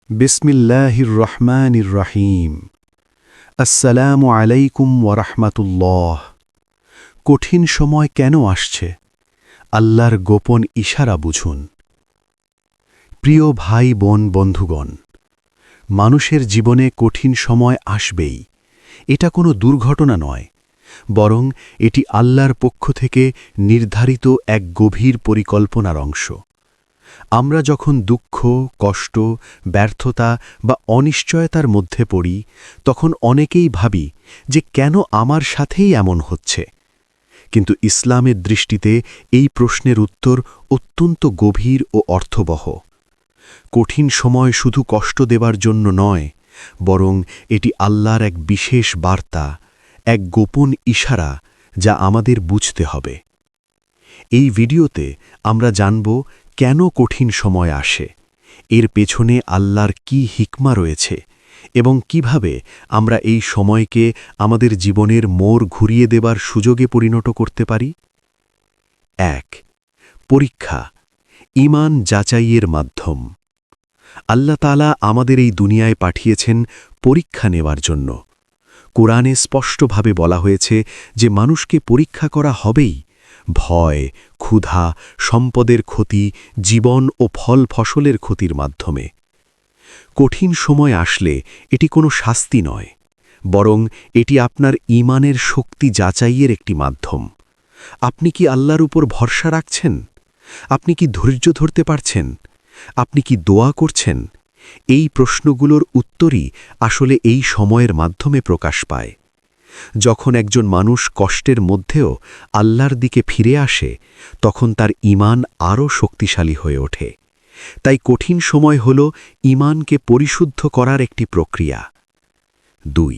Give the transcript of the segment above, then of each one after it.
বিসমিল্লাহির রহমানির রহিম। আসসালামু আলাইকুম ওয়ারাহমাতুল্লাহ। কঠিন সময় কেন আসছে? আল্লাহর গোপন ইশারা বুঝুন। প্রিয় ভাই বোন বন্ধুগণ, মানুষের জীবনে কঠিন সময় আসবেই। এটা কোনো দুর্ঘটনা নয়, বরং এটি আল্লাহর পক্ষ থেকে নির্ধারিত এক গভীর পরিকল্পনার অংশ। আমরা যখন দুঃখ, কষ্ট, ব্যর্থতা বা অনিশ্চয়তার মধ্যে পড়ি, তখন অনেকেই ভাবি যে কেন আমার সাথেই এমন হচ্ছে। কিন্তু ইসলামের দৃষ্টিতে এই প্রশ্নের উত্তর অত্যন্ত গভীর ও অর্থবহ। কঠিন সময় শুধু কষ্ট দেবার জন্য নয়, বরং এটি আল্লাহর এক বিশেষ বার্তা, এক গোপন ইশারা যা আমাদের বুঝতে হবে। এই ভিডিওতে আমরা জানব কেন কঠিন সময় আসে, এর পেছনে আল্লাহর কি হিকমা রয়েছে এবং কিভাবে আমরা এই সময়কে আমাদের জীবনের মোড় ঘুরিয়ে দেবার সুযোগে পরিণত করতে পারি। ১. পরীক্ষা, ঈমান যাচাইয়ের মাধ্যম। আল্লাহ তাআলা আমাদের এই দুনিয়ায় পাঠিয়েছেন পরীক্ষা নেওয়ার জন্য। কোরআনে স্পষ্টভাবে বলা হয়েছে যে মানুষকে পরীক্ষা করা হবেই, ভয়, ক্ষুধা, সম্পদের ক্ষতি, জীবন ও ফল ফসলের ক্ষতির মাধ্যমে। কঠিন সময় আসলে এটি কোনো শাস্তি নয়, বরং এটি আপনার ঈমানের শক্তি যাচাইয়ের একটি মাধ্যম। আপনি কি আল্লাহর উপর ভরসা রাখছেন? আপনি কি ধৈর্য ধরতে পারছেন? আপনি কি দোয়া করছেন? এই প্রশ্নগুলোর উত্তরই আসলে এই সময়ের মাধ্যমে প্রকাশ পায়। যখন একজন মানুষ কষ্টের মধ্যেও আল্লাহর দিকে ফিরে আসে, তখন তার ঈমান আরও শক্তিশালী হয়ে ওঠে। তাই কঠিন সময় হল ঈমানকে পরিশুদ্ধ করার একটি প্রক্রিয়া। ২.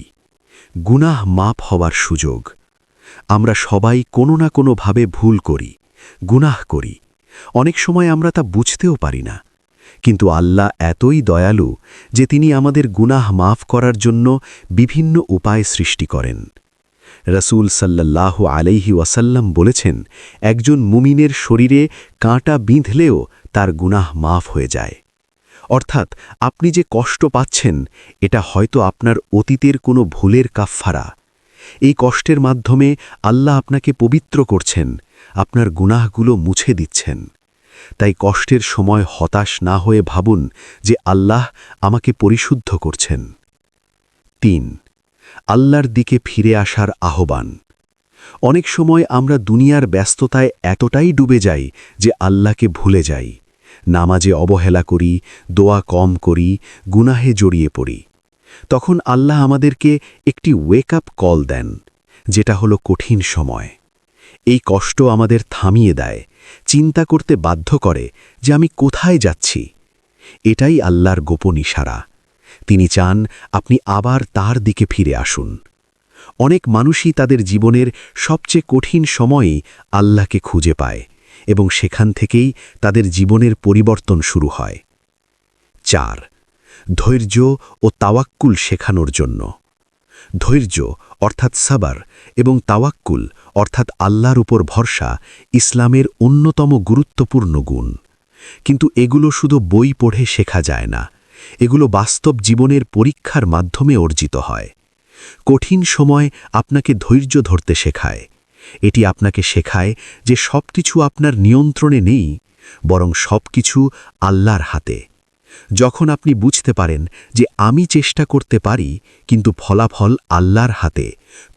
গুনাহ মাপ হওয়ার সুযোগ। আমরা সবাই কোনো না কোনোভাবে ভুল করি, গুনাহ করি। অনেক সময় আমরা তা বুঝতেও পারি না। কিন্তু আল্লাহ এতই দয়ালু যে তিনি আমাদের গুনাহ মাফ করার জন্য বিভিন্ন উপায় সৃষ্টি করেন। রাসূল সাল্লাল্লাহু আলাইহি ওয়াসাল্লাম বলেছেন, একজন মুমিনের শরীরে কাঁটা বিঁধলেও তার গুনাহ মাফ হয়ে যায়। অর্থাৎ আপনি যে কষ্ট পাচ্ছেন, এটা হয়তো আপনার অতীতের কোনো ভুলের কাফফারা। এই কষ্টের মাধ্যমে আল্লাহ আপনাকে পবিত্র করছেন, আপনার গুনাহগুলো মুছে দিচ্ছেন। তাই কষ্টের সময় হতাশ না হয়ে ভাবুন যে আল্লাহ আমাকে পরিশুদ্ধ করছেন। ৩. আল্লাহর দিকে ফিরে আসার আহ্বান। অনেক সময় আমরা দুনিয়ার ব্যস্ততায় এতটাই ডুবে যাই যে আল্লাহকে ভুলে যাই। নামাজে অবহেলা করি, দোয়া কম করি, গুনাহে জড়িয়ে পড়ি। তখন আল্লাহ আমাদেরকে একটি ওয়েক আপ কল দেন, যেটা হলো কঠিন সময়। এই কষ্ট আমাদের থামিয়ে দেয়, চিন্তা করতে বাধ্য করে যে আমি কোথায় যাচ্ছি। এটাই আল্লাহর গোপন ইশারা। তিনি চান আপনি আবার তার দিকে ফিরে আসুন। অনেক মানুষই তাদের জীবনের সবচেয়ে কঠিন সময়েই আল্লাহকে খুঁজে পায় এবং সেখান থেকেই তাদের জীবনের পরিবর্তন শুরু হয়। ৪. ধৈর্য ও তাওয়াক্কুল শেখানোর জন্য। ধৈর্য অর্থাৎ সাবার এবং তাওয়াক্কুল অর্থাৎ আল্লাহর উপর ভরসা ইসলামের অন্যতম গুরুত্বপূর্ণ গুণ। কিন্তু এগুলো শুধু বই পড়ে শেখা যায় না, এগুলো বাস্তব জীবনের পরীক্ষার মাধ্যমে অর্জিত হয়। কঠিন সময় আপনাকে ধৈর্য ধরতে শেখায়। এটি আপনাকে শেখায় যে সবকিছু আপনার নিয়ন্ত্রণে নেই, বরং সবকিছু আল্লাহর হাতে। যখন আপনি বুঝতে পারেন যে আমি চেষ্টা করতে পারি, কিন্তু ফলাফল আল্লাহর হাতে,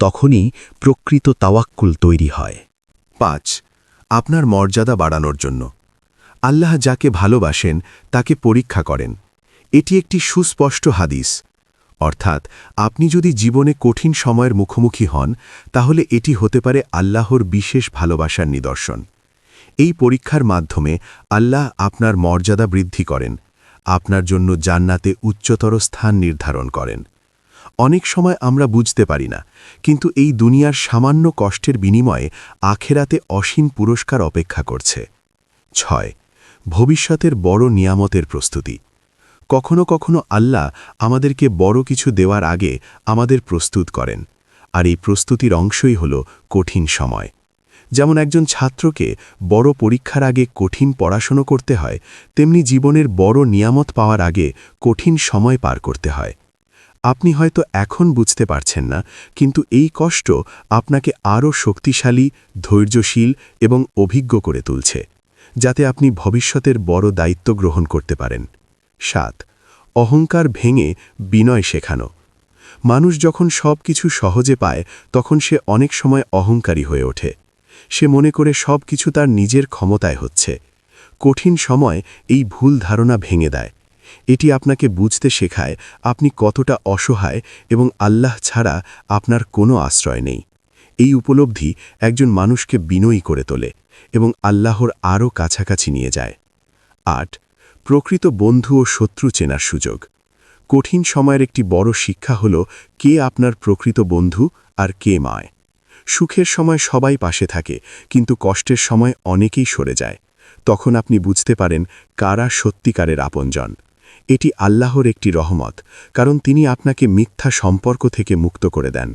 তখনই প্রকৃত তাওয়াক্কুল তৈরি হয়। ৫. আপনার মর্যাদা বাড়ানোর জন্য। আল্লাহ যাকে ভালোবাসেন তাকে পরীক্ষা করেন। এটি একটি সুস্পষ্ট হাদিস। অর্থাৎ আপনি যদি জীবনে কঠিন সময়ের মুখোমুখি হন, তাহলে এটি হতে পারে আল্লাহর বিশেষ ভালোবাসার নিদর্শন। এই পরীক্ষার মাধ্যমে আল্লাহ আপনার মর্যাদা বৃদ্ধি করেন, আপনার জন্য জান্নাতে উচ্চতর স্থান নির্ধারণ করেন। অনেক সময় আমরা বুঝতে পারি না, কিন্তু এই দুনিয়ার সামান্য কষ্টের বিনিময়ে আখেরাতে অসীম পুরস্কার অপেক্ষা করছে। ৬. ভবিষ্যতের বড় নিয়ামতের প্রস্তুতি। কখনো কখনো আল্লাহ আমাদেরকে বড় কিছু দেওয়ার আগে আমাদের প্রস্তুত করেন, আর এই প্রস্তুতির অংশই হল কঠিন সময়। যেমন একজন ছাত্রকে বড় পরীক্ষার আগে কঠিন পড়াশোনা করতে হয়, তেমনি জীবনের বড় নিয়ামত পাওয়ার আগে কঠিন সময় পার করতে হয়। আপনি হয়তো এখন বুঝতে পারছেন না, কিন্তু এই কষ্ট আপনাকে আরও শক্তিশালী, ধৈর্যশীল এবং অভিজ্ঞ করে তুলছে, যাতে আপনি ভবিষ্যতের বড় দায়িত্ব গ্রহণ করতে পারেন। 7. অহংকার ভেঙে বিনয় শেখানো। মানুষ যখন সব কিছু সহজে পায় তখন সে অনেক সময় অহংকারী হয়ে ওঠে। সে মনে করে সব কিছু তার নিজের ক্ষমতায় হচ্ছে। কঠিন সময় এই ভুল ধারণা ভেঙে দেয়। এটি আপনাকে বুঝতে শেখায় আপনি কতটা অসহায় এবং আল্লাহ ছাড়া আপনার কোনো আশ্রয় নেই। এই উপলব্ধি একজন মানুষকে বিনয়ী করে তোলে এবং আল্লাহর আরও কাছাকাছি নিয়ে যায়। 8. প্রকৃত বন্ধু ও শত্রু চেনার সুযোগ। কঠিন সময়ের একটি বড় শিক্ষা হল কে আপনার প্রকৃত বন্ধু আর কে নয়। সুখের সময় সবাই পাশে থাকে, কিন্তু কষ্টের সময় অনেকেই সরে যায়। তখন আপনি বুঝতে পারেন কারা সত্যিকারের আপনজন। এটি আল্লাহর একটি রহমত, কারণ তিনি আপনাকে মিথ্যা সম্পর্ক থেকে মুক্ত করে দেন।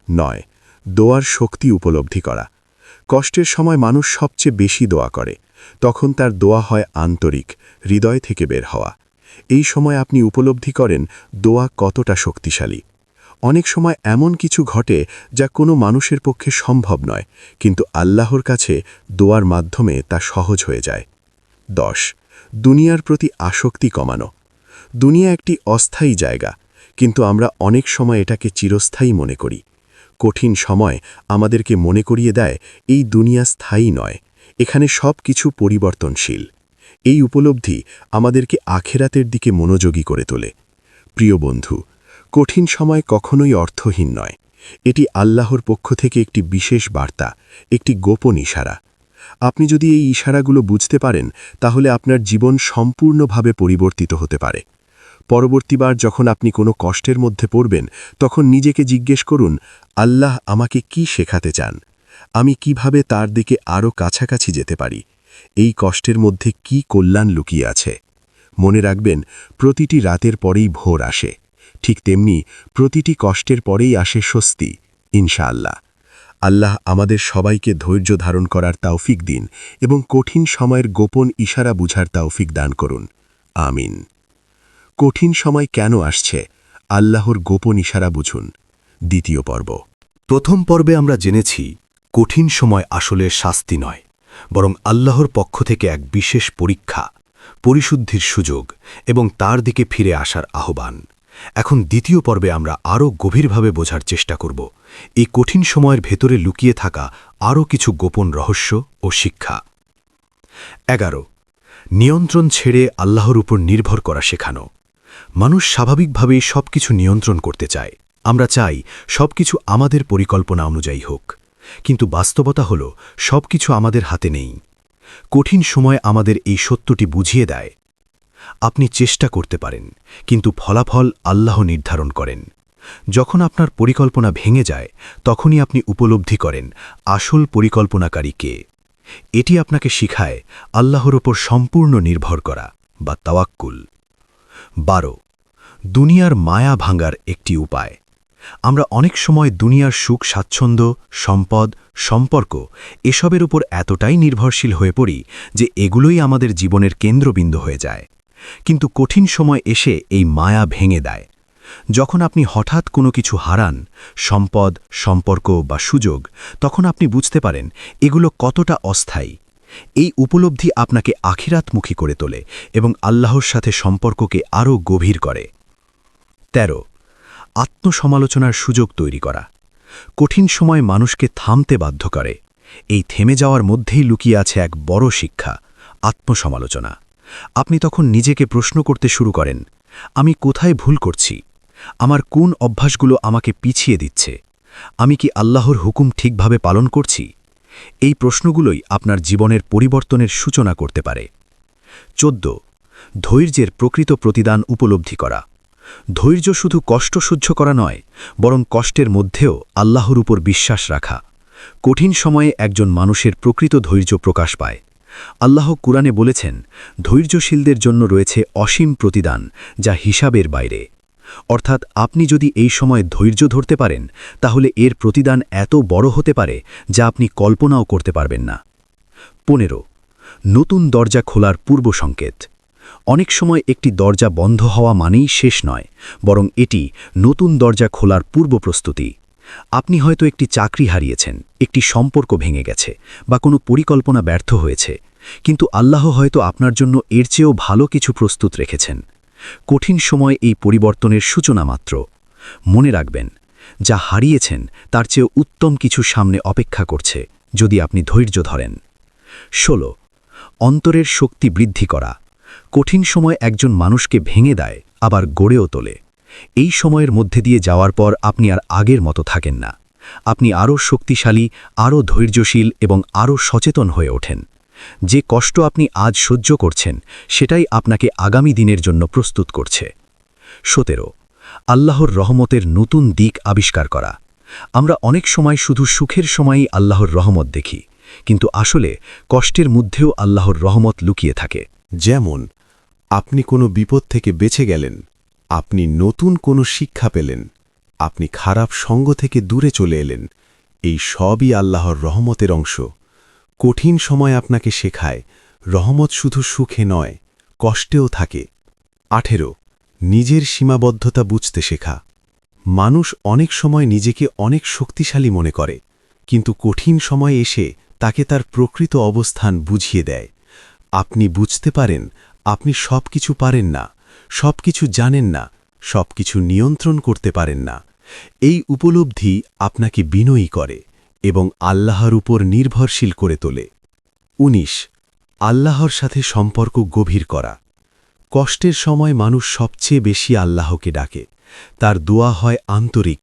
9. দোয়ার শক্তি উপলব্ধি করা। কষ্টের সময় মানুষ সবচেয়ে বেশি দোয়া করে। তখন তার দোয়া হয় আন্তরিক, হৃদয় থেকে বের হওয়া। এই সময় আপনি উপলব্ধি করেন দোয়া কতটা শক্তিশালী। অনেক সময় এমন কিছু ঘটে যা কোনো মানুষের পক্ষে সম্ভব নয়, কিন্তু আল্লাহর কাছে দোয়ার মাধ্যমে তা সহজ হয়ে যায়। 10. দুনিয়ার প্রতি আসক্তি কমানো। দুনিয়া একটি অস্থায়ী জায়গা, কিন্তু আমরা অনেক সময় এটাকে চিরস্থায়ী মনে করি। কঠিন সময় আমাদেরকে মনে করিয়ে দেয় এই দুনিয়া স্থায়ী নয়, এখানে সব কিছু পরিবর্তনশীল। এই উপলব্ধি আমাদেরকে আখেরাতের দিকে মনোযোগী করে তোলে। প্রিয় বন্ধু, কঠিন সময় কখনোই অর্থহীন নয়। এটি আল্লাহর পক্ষ থেকে একটি বিশেষ বার্তা, একটি গোপন ইশারা। আপনি যদি এই ইশারাগুলো বুঝতে পারেন, তাহলে আপনার জীবন সম্পূর্ণভাবে পরিবর্তিত হতে পারে। পরবর্তীবার যখন আপনি কোনো কষ্টের মধ্যে পড়বেন, তখন নিজেকে জিজ্ঞেস করুন, আল্লাহ আমাকে কি শেখাতে চান? আমি কিভাবে তার দিকে আরও কাছাকাছি যেতে পারি? এই কষ্টের মধ্যে কি কল্যাণ লুকিয়ে আছে? মনে রাখবেন, প্রতিটি রাতের পরেই ভোর আসে। ঠিক তেমনি প্রতিটি কষ্টের পরেই আসে স্বস্তি, ইনশাআল্লাহ। আল্লাহ আমাদের সবাইকে ধৈর্য ধারণ করার তৌফিক দিন এবং কঠিন সময়ের গোপন ইশারা বুঝার তৌফিক দান করুন। আমিন। কঠিন সময় কেন আসছে? আল্লাহর গোপন ইশারা বুঝুন। দ্বিতীয় পর্ব। প্রথম পর্বে আমরা জেনেছি কঠিন সময় আসলে শাস্তি নয়, বরং আল্লাহর পক্ষ থেকে এক বিশেষ পরীক্ষা, পরিশুদ্ধির সুযোগ এবং তার দিকে ফিরে আসার আহ্বান। এখন দ্বিতীয় পর্বে আমরা আরও গভীরভাবে বোঝার চেষ্টা করব এই কঠিন সময়ের ভেতরে লুকিয়ে থাকা আরও কিছু গোপন রহস্য ও শিক্ষা। 11. নিয়ন্ত্রণ ছেড়ে আল্লাহর উপর নির্ভর করা শেখানো। মানুষ স্বাভাবিকভাবেই সবকিছু নিয়ন্ত্রণ করতে চায়। আমরা চাই সবকিছু আমাদের পরিকল্পনা অনুযায়ী হোক, কিন্তু বাস্তবতা হল সবকিছু আমাদের হাতে নেই। কঠিন সময় আমাদের এই সত্যটি বুঝিয়ে দেয়। আপনি চেষ্টা করতে পারেন, কিন্তু ফলাফল আল্লাহ নির্ধারণ করেন। যখন আপনার পরিকল্পনা ভেঙে যায়, তখনই আপনি উপলব্ধি করেন আসল পরিকল্পনাকারী কে। এটি আপনাকে শিখায় আল্লাহর ওপর সম্পূর্ণ নির্ভর করা বা তাওয়াক্কুল। 12. দুনিয়ার মায়া ভাঙার একটি উপায়। আমরা অনেক সময় দুনিয়ার সুখ, স্বাচ্ছন্দ্য, সম্পদ, সম্পর্ক এসবের উপর এতটাই নির্ভরশীল হয়ে পড়ি যে এগুলোই আমাদের জীবনের কেন্দ্রবিন্দু হয়ে যায়। কিন্তু কঠিন সময় এসে এই মায়া ভেঙে দেয়। যখন আপনি হঠাৎ কোনো কিছু হারান, সম্পদ, সম্পর্ক বা সুযোগ, তখন আপনি বুঝতে পারেন এগুলো কতটা অস্থায়ী। এই উপলব্ধি আপনাকে আখিরাতমুখী করে তোলে এবং আল্লাহর সাথে সম্পর্ককে আরও গভীর করে। 13. আত্মসমালোচনার সুযোগ তৈরি করা। কঠিন সময় মানুষকে থামতে বাধ্য করে। এই থেমে যাওয়ার মধ্যেই লুকিয়ে আছে এক বড় শিক্ষা, আত্মসমালোচনা। আপনি তখন নিজেকে প্রশ্ন করতে শুরু করেন, আমি কোথায় ভুল করছি? আমার কোন অভ্যাসগুলো আমাকে পিছিয়ে দিচ্ছে? আমি কি আল্লাহর হুকুম ঠিকভাবে পালন করছি? এই প্রশ্নগুলোই আপনার জীবনের পরিবর্তনের সূচনা করতে পারে। 14. ধৈর্যের প্রকৃত প্রতিদান উপলব্ধি করা। ধৈর্য শুধু কষ্ট সহ্য করা নয়, বরং কষ্টের মধ্যেও আল্লাহর উপর বিশ্বাস রাখা। কঠিন সময়ে একজন মানুষের প্রকৃত ধৈর্য প্রকাশ পায়। আল্লাহ কুরআনে বলেছেন, ধৈর্যশীলদের জন্য রয়েছে অসীম প্রতিদান, যা হিসাবের বাইরে। অর্থাৎ আপনি যদি এই সময় ধৈর্য ধরতে পারেন তাহলে এর প্রতিদান এত বড় হতে পারে যা আপনি কল্পনাও করতে পারবেন না। 15 নতুন দরজা খোলার পূর্ব সংকেত। অনেক সময় একটি দরজা বন্ধ হওয়া মানেই শেষ নয়, বরং এটি নতুন দরজা খোলার পূর্ব প্রস্তুতি। আপনি হয়তো একটি চাকরি হারিয়েছেন, একটি সম্পর্ক ভেঙে গেছে, বা কোনো পরিকল্পনা ব্যর্থ হয়েছে, কিন্তু আল্লাহ হয়তো আপনার জন্য এর চেয়েও ভালো কিছু প্রস্তুত রেখেছেন। কঠিন সময় এই পরিবর্তনের সূচনা মাত্র। মনে রাখবেন, যা হারিয়েছেন তার চেয়েও উত্তম কিছু সামনে অপেক্ষা করছে যদি আপনি ধৈর্য ধরেন। 16 অন্তরের শক্তি বৃদ্ধি করা। কঠিন সময় একজন মানুষকে ভেঙে দেয়, আবার গড়েও তোলে। এই সময়ের মধ্যে দিয়ে যাওয়ার পর আপনি আর আগের মতো থাকেন না। আপনি আরও শক্তিশালী, আরও ধৈর্যশীল এবং আরও সচেতন হয়ে ওঠেন। যে কষ্ট আপনি আজ সহ্য করছেন সেটাই আপনাকে আগামী দিনের জন্য প্রস্তুত করছে। 17 আল্লাহর রহমতের নতুন দিক আবিষ্কার করা। আমরা অনেক সময় শুধু সুখের সময়ই আল্লাহর রহমত দেখি, কিন্তু আসলে কষ্টের মধ্যেও আল্লাহর রহমত লুকিয়ে থাকে। যেমন আপনি কোনো বিপদ থেকে বেঁচে গেলেন, আপনি নতুন কোনো শিক্ষা পেলেন, আপনি খারাপ সঙ্গ থেকে দূরে চলে এলেন, এই সবই আল্লাহর রহমতের অংশ। কঠিন সময় আপনাকে শেখায় রহমত শুধু সুখে নয়, কষ্টেও থাকে। 18 নিজের সীমাবদ্ধতা বুঝতে শেখা। মানুষ অনেক সময় নিজেকে অনেক শক্তিশালী মনে করে, কিন্তু কঠিন সময় এসে তাকে তার প্রকৃত অবস্থান বুঝিয়ে দেয়। আপনি বুঝতে পারেন আপনি সবকিছু পারেন না, সবকিছু জানেন না, সবকিছু নিয়ন্ত্রণ করতে পারেন না। এই উপলব্ধি আপনাকে বিনয়ী করে এবং আল্লাহর উপর নির্ভরশীল করে তোলে। 19 আল্লাহর সাথে সম্পর্ক গভীর করা। কষ্টের সময় মানুষ সবচেয়ে বেশি আল্লাহকে ডাকে। তার দোয়া হয় আন্তরিক,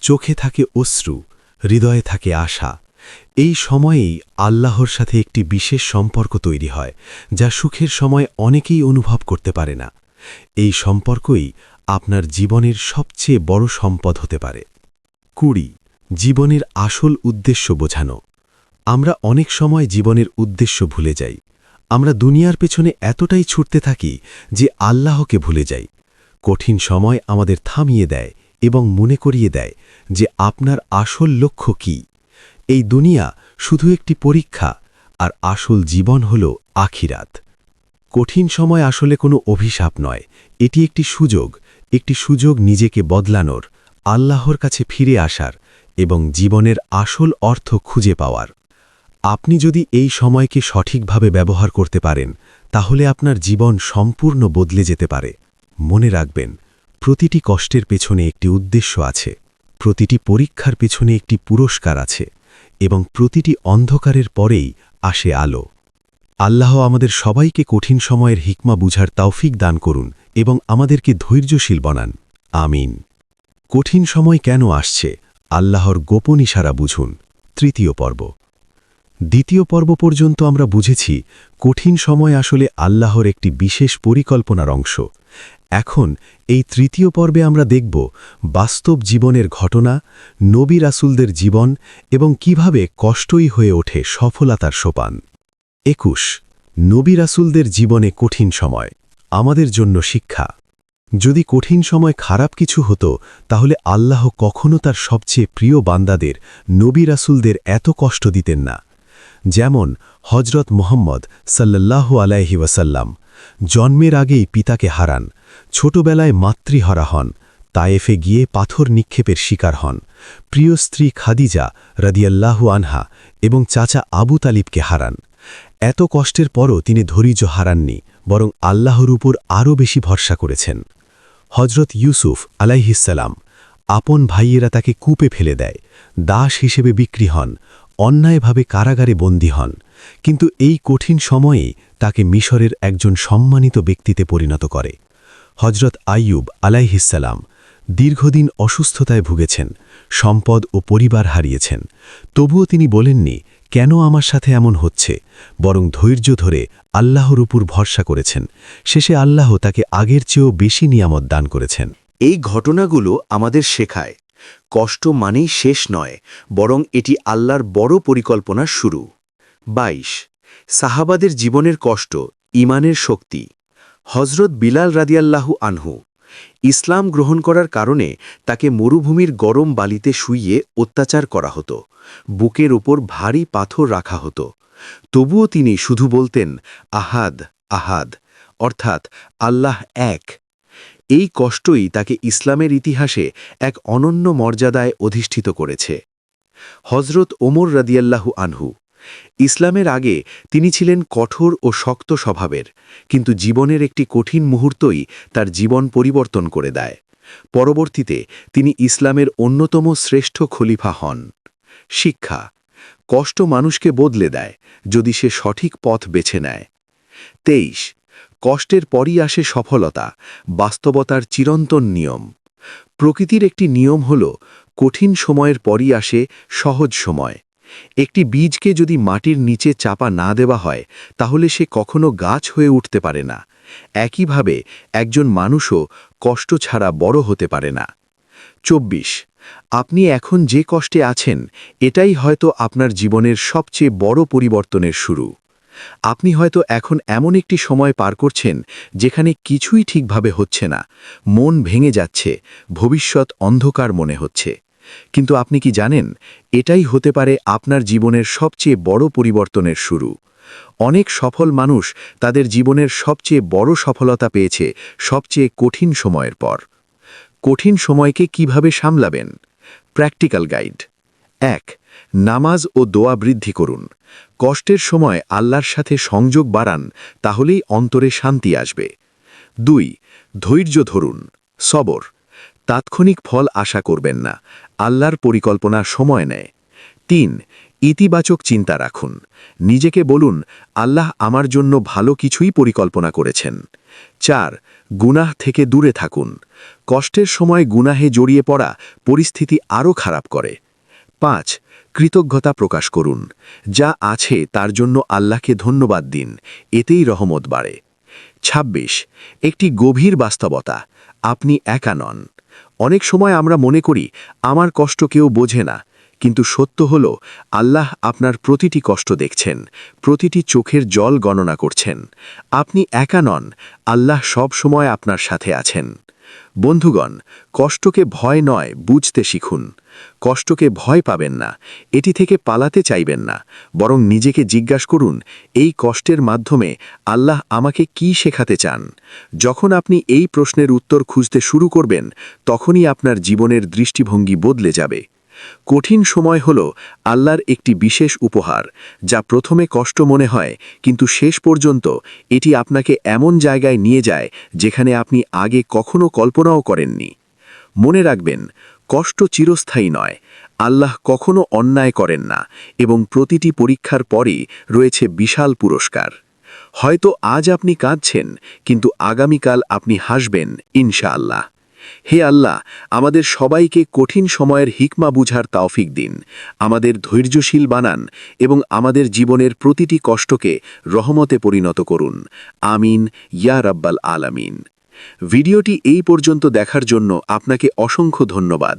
চোখে থাকে অশ্রু, হৃদয়ে থাকে আশা। এই সময়েই আল্লাহর সাথে একটি বিশেষ সম্পর্ক তৈরি হয়, যা সুখের সময় অনেকেই অনুভব করতে পারে না। এই সম্পর্কই আপনার জীবনের সবচেয়ে বড় সম্পদ হতে পারে। 20 জীবনের আসল উদ্দেশ্য বোঝানো। আমরা অনেক সময় জীবনের উদ্দেশ্য ভুলে যাই। আমরা দুনিয়ার পেছনে এতটাই ছুটতে থাকি যে আল্লাহকে ভুলে যাই। কঠিন সময় আমাদের থামিয়ে দেয় এবং মনে করিয়ে দেয় যে আপনার আসল লক্ষ্য কী। এই দুনিয়া শুধু একটি পরীক্ষা, আর আসল জীবন হল আখিরাত। কঠিন সময় আসলে কোনো অভিশাপ নয়, এটি একটি সুযোগ নিজেকে বদলানোর, আল্লাহর কাছে ফিরে আসার এবং জীবনের আসল অর্থ খুঁজে পাওয়ার। আপনি যদি এই সময়কে সঠিকভাবে ব্যবহার করতে পারেন, তাহলে আপনার জীবন সম্পূর্ণ বদলে যেতে পারে। মনে রাখবেন, প্রতিটি কষ্টের পেছনে একটি উদ্দেশ্য আছে, প্রতিটি পরীক্ষার পেছনে একটি পুরস্কার আছে, এবং প্রতিটি অন্ধকারের পরেই আসে আলো। আল্লাহ আমাদের সবাইকে কঠিন সময়ের হিকমা বুঝার তৌফিক দান করুন এবং আমাদেরকে ধৈর্যশীল বানান। আমিন। কঠিন সময় কেন আসছে, আল্লাহর গোপন ইশারা বুঝুন। তৃতীয় পর্ব। দ্বিতীয় পর্ব পর্যন্ত আমরা বুঝেছি কঠিন সময় আসলে আল্লাহর একটি বিশেষ পরিকল্পনার অংশ। এখন এই তৃতীয় পর্বে আমরা দেখব বাস্তব জীবনের ঘটনা, নবী রাসূলদের জীবন এবং কিভাবে কষ্টই হয়ে ওঠে সফলতার সোপান। 21 নবী রাসূলদের জীবনে কঠিন সময়, আমাদের জন্য শিক্ষা। যদি কঠিন সময় খারাপ কিছু হতো, তাহলে আল্লাহ কখনো তার সবচেয়ে প্রিয় বান্দাদের নবী রাসূলদের এত কষ্ট দিতেন না। যেমন হজরত মুহাম্মদ সাল্লাল্লাহু আলাইহি ওয়াসাল্লাম জন্মের আগেই পিতাকে হারান, ছোটবেলায় মাতৃহারা হন, তায়েফে গিয়ে পাথর নিক্ষেপের শিকার হন, প্রিয় স্ত্রী খাদিজা রাদিয়াল্লাহু আনহা এবং চাচা আবু তালিবকে হারান। এত কষ্টের পরও তিনি ধৈর্য হারাননি, বরং আল্লাহর উপর আরও বেশি ভরসা করেছেন। হজরত ইউসুফ আলাইহিসসালাম, আপন ভাইয়েরা তাকে কূপে ফেলে দেয়, দাস হিসেবে বিক্রি হন, অন্যায়ভাবে কারাগারে বন্দী হন, কিন্তু এই কঠিন সময়েই তাকে মিশরের একজন সম্মানিত ব্যক্তিতে পরিণত করে। হজরত আইয়ুব আলাইহিসসালাম দীর্ঘদিন অসুস্থতায় ভুগেছেন, সম্পদ ও পরিবার হারিয়েছেন, তবুও তিনি বলেননি কেন আমার সাথে এমন হচ্ছে, বরং ধৈর্য ধরে আল্লাহর উপর ভরসা করেছেন। শেষে আল্লাহ তাকে আগের চেয়েও বেশি নিয়ামত দান করেছেন। এই ঘটনাগুলো আমাদের শেখায় কষ্ট মানেই শেষ নয়, বরং এটি আল্লাহর বড় পরিকল্পনার শুরু। 22 সাহাবাদের জীবনের কষ্ট, ঈমানের শক্তি। হজরত বিলাল রাদিয়াল্লাহু আনহু ইসলাম গ্রহণ করার কারণে তাকে মরুভূমির গরম বালিতে শুইয়ে অত্যাচার করা হতো, বুকের ওপর ভারী পাথর রাখা হতো। তবুও তিনি শুধু বলতেন, আহাদ আহাদ, অর্থাৎ আল্লাহ এক। এই কষ্টই তাকে ইসলামের ইতিহাসে এক অনন্য মর্যাদায় অধিষ্ঠিত করেছে। হজরত ওমর রাদিয়াল্লাহু আনহু, ইসলামের আগে তিনি ছিলেন কঠোর ও শক্ত স্বভাবের, কিন্তু জীবনের একটি কঠিন মুহূর্তই তার জীবন পরিবর্তন করে দেয়। পরবর্তীতে তিনি ইসলামের অন্যতম শ্রেষ্ঠ খলিফা হন। শিক্ষা: কষ্ট মানুষকে বদলে দেয় যদি সে সঠিক পথ বেছে নেয়। 23. কষ্টের পরই আসে সফলতা, বাস্তবতার চিরন্তন নিয়ম। প্রকৃতির একটি নিয়ম হল, কঠিন সময়ের পরই আসে সহজ সময়। একটি বীজকে যদি মাটির নিচে চাপা না দেওয়া হয়, তাহলে সে কখনো গাছ হয়ে উঠতে পারে না। একইভাবে একজন মানুষও কষ্ট ছাড়া বড় হতে পারে না। 24. আপনি এখন যে কষ্টে আছেন, এটাই হয়তো আপনার জীবনের সবচেয়ে বড় পরিবর্তনের শুরু। আপনি হয়তো এখন এমন একটি সময় পার করছেন যেখানে কিছুই ঠিকভাবে হচ্ছে না, মন ভেঙে যাচ্ছে, ভবিষ্যৎ অন্ধকার মনে হচ্ছে। কিন্তু আপনি কি জানেন, এটাই হতে পারে আপনার জীবনের সবচেয়ে বড় পরিবর্তনের শুরু। অনেক সফল মানুষ তাদের জীবনের সবচেয়ে বড় সফলতা পেয়েছে সবচেয়ে কঠিন সময়ের পর। কঠিন সময়কে কিভাবে সামলাবেন? Practical guide. 1. নামাজ ও দোয়া বৃদ্ধি করুন। কষ্টের সময় আল্লাহর সাথে সংযোগ বাড়ান, তাহলেই অন্তরে শান্তি আসবে। 2. ধৈর্য ধরুন, সবর। তাৎক্ষণিক ফল আশা করবেন না, আল্লাহর পরিকল্পনা সময় নেয়। 3. ইতিবাচক চিন্তা রাখুন। নিজেকে বলুন, আল্লাহ আমার জন্য ভালো কিছুই পরিকল্পনা করেছেন। 4. গুনাহ থেকে দূরে থাকুন। কষ্টের সময় গুনাহে জড়িয়ে পড়া পরিস্থিতি আরও খারাপ করে। 5. কৃতজ্ঞতা প্রকাশ করুন। যা আছে তার জন্য আল্লাহকে ধন্যবাদ দিন, এতেই রহমত বাড়ে। 26. একটি গভীর বাস্তবতা, আপনি একা নন। অনেক সময় আমরা মনে করি আমার কষ্ট কেউ বোঝে না, কিন্তু সত্য হল আল্লাহ আপনার প্রতিটি কষ্ট দেখছেন, প্রতিটি চোখের জল গণনা করছেন। আপনি একা নন, আল্লাহ সব সময় আপনার সাথে আছেন। বন্ধুগণ, কষ্টকে ভয় নয়, বুঝতে শিখুন। কষ্টকে ভয় পাবেন না, এটি থেকে পালাতে চাইবেন না, বরং নিজেকে জিজ্ঞাসা করুন, এই কষ্টের মাধ্যমে আল্লাহ আমাকে কি শেখাতে চান? যখন আপনি এই প্রশ্নের উত্তর খুঁজতে শুরু করবেন, তখনই আপনার জীবনের দৃষ্টিভঙ্গি বদলে যাবে। কঠিন সময় হল আল্লাহর একটি বিশেষ উপহার, যা প্রথমে কষ্ট মনে হয়, কিন্তু শেষ পর্যন্ত এটি আপনাকে এমন জায়গায় নিয়ে যায় যেখানে আপনি আগে কখনো কল্পনাও করেননি। মনে রাখবেন, কষ্ট চিরস্থায়ী নয়, আল্লাহ কখনো অন্যায় করেন না, এবং প্রতিটি পরীক্ষার পরেই রয়েছে বিশাল পুরস্কার। হয়তো আজ আপনি কাঁদছেন, কিন্তু আগামীকাল আপনি হাসবেন ইনশাআল্লাহ। হে আল্লাহ, আমাদের সবাইকে কঠিন সময়ের হিকমা বুঝার তৌফিক দিন, আমাদের ধৈর্যশীল বানান এবং আমাদের জীবনের প্রতিটি কষ্টকে রহমতে পরিণত করুন। আমিন ইয়া রাব্বাল আলামিন। ভিডিওটি এই পর্যন্ত দেখার জন্য আপনাকে অসংখ্য ধন্যবাদ।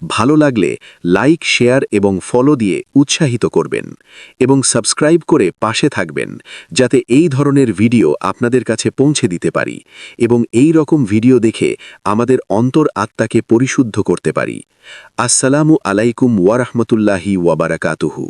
ভালো লাগলে লাইক, শেয়ার এবং ফলো দিয়ে উৎসাহিত করবেন এবং সাবস্ক্রাইব করে পাশে থাকবেন, যাতে এই ধরনের ভিডিও আপনাদের কাছে পৌঁছে দিতে পারি এবং এই রকম ভিডিও দেখে আমাদের অন্তর আত্মাকে পরিশুদ্ধ করতে পারি। আসসালামু আলাইকুম ওয়া রাহমাতুল্লাহি ওয়া বারাকাতুহু।